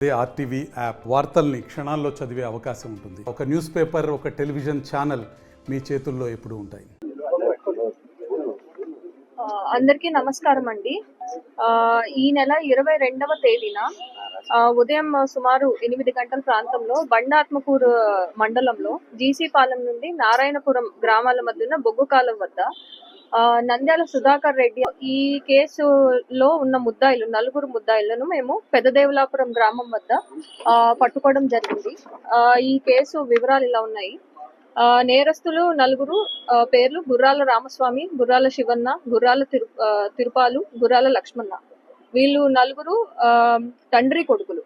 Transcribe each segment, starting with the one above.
RTV app వార్తల్ని క్షణాల్లో చదివే అవకాశం ఉంటుంది. ఒక న్యూస్ పేపర్, ఒక టెలివిజన్ ఛానల్ మీ చేతుల్లో ఎప్పుడూ ఉంటాయి. అందరికీ నమస్కారం అండి. ఈ నెల 22వ తేదీన ఉదయం సుమారు 8 గంటల ప్రాంతంలో బండాత్మకూరు మండలంలో జీసీ పాలెం నుండి నారాయణపురం గ్రామాల మధ్యన బొగ్గు కాలం వద్ద నంద్యాల సుధాకర్ రెడ్డి ఈ కేసులో ఉన్న ముద్దాయిలు 4 ముద్దాయిలను మేము పెద్దదేవులాపురం గ్రామం వద్ద పట్టుకోవడం జరిగింది. ఈ కేసు వివరాలు ఇలా ఉన్నాయి. నేరస్తులు 4 పేర్లు గుర్రాల రామస్వామి, గుర్రాల శివన్న, గుర్రాల తిరుపాలు, గుర్రాల లక్ష్మణ. వీళ్ళు 4 తండ్రి కొడుకులు.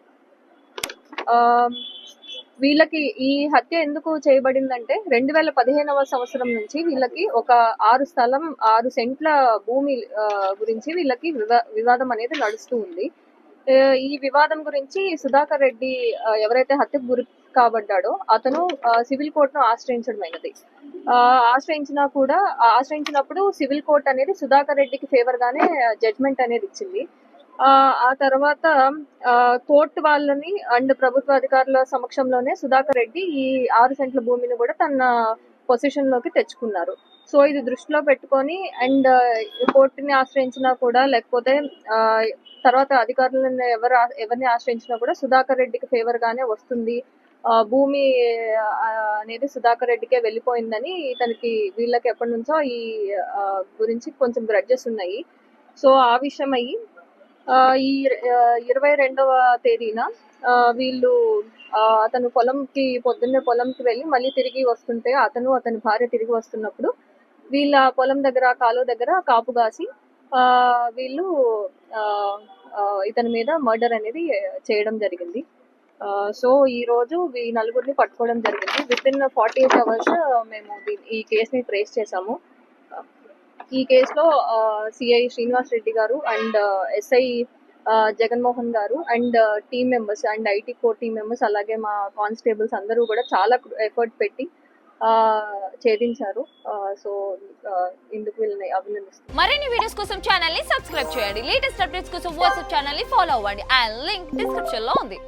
వీళ్ళకి ఈ హత్య ఎందుకు చేయబడిందంటే 2015వ సంవత్సరం నుంచి వీళ్ళకి ఒక 6 సెంట్ల భూమి గురించి వీళ్ళకి వివాదం అనేది నడుస్తూ ఉంది. ఈ వివాదం గురించి సుధాకర్ రెడ్డి ఎవరైతే హత్యకు గురి కాబడ్డాడో అతను సివిల్ కోర్టును ఆశ్రయించడమైనది. ఆశ్రయించినప్పుడు సివిల్ కోర్ట్ అనేది సుధాకర్ రెడ్డికి ఫేవర్ గానే జడ్జ్మెంట్ అనేది ఇచ్చింది. ఆ తర్వాత కోర్టు వాళ్ళని అండ్ ప్రభుత్వ అధికారుల సమక్షంలోనే సుధాకర్ రెడ్డి ఈ 6 సెంట్ల భూమిని కూడా తన పొజిషన్ లోకి తెచ్చుకున్నారు. సో ఇది దృష్టిలో పెట్టుకొని అండ్ కోర్టుని ఆశ్రయించినా కూడా లేకపోతే తర్వాత అధికారులను ఎవరిని ఆశ్రయించినా కూడా సుధాకర్ రెడ్డికి ఫేవర్ గానే వస్తుంది, భూమి అనేది సుధాకర్ రెడ్డికే వెళ్ళిపోయిందని వీళ్ళకి ఎప్పటి నుంచో ఈ గురించి కొంచెం గ్రడ్జెస్ ఉన్నాయి. సో ఆ విషయం అయ్యి ఈ 22వ తేదీన వీళ్ళు అతను పొద్దున్నే పొలంకి వెళ్ళి మళ్ళీ తిరిగి వస్తుంటే అతని భార్య తిరిగి వస్తున్నప్పుడు వీళ్ళ పొలం దగ్గర కాలువ దగ్గర కాపు కాసి వీళ్ళు ఇతని మీద మర్డర్ అనేది చేయడం జరిగింది. సో ఈ రోజు ఈ 4 పట్టుకోవడం జరిగింది. వితిన్ 48 hours మేము ఈ కేసుని ట్రేస్ చేసాము. ఈ కేసులో సిఐ శ్రీనివాస్ రెడ్డి గారు అండ్ ఎస్ఐ జగన్మోహన్ గారు and team members and IT core team members అలాగే మా కానిస్టేబుల్స్ అందరూ కూడా చాలా ఎఫర్ట్ పెట్టి ఛేదించారు. సో ఇందుకు వీళ్ళని అభినందిస్తాను. మరిన్ని వీడియోస్ కోసం ఛానల్ ని సబ్స్క్రైబ్ చేయండి. లేటెస్ట్ అప్డేట్స్ కోసం వాట్సాప్ ఛానల్ ని ఫాలో అవ్వండి. ఆ లింక్ డిస్క్రిప్షన్ లో ఉంది.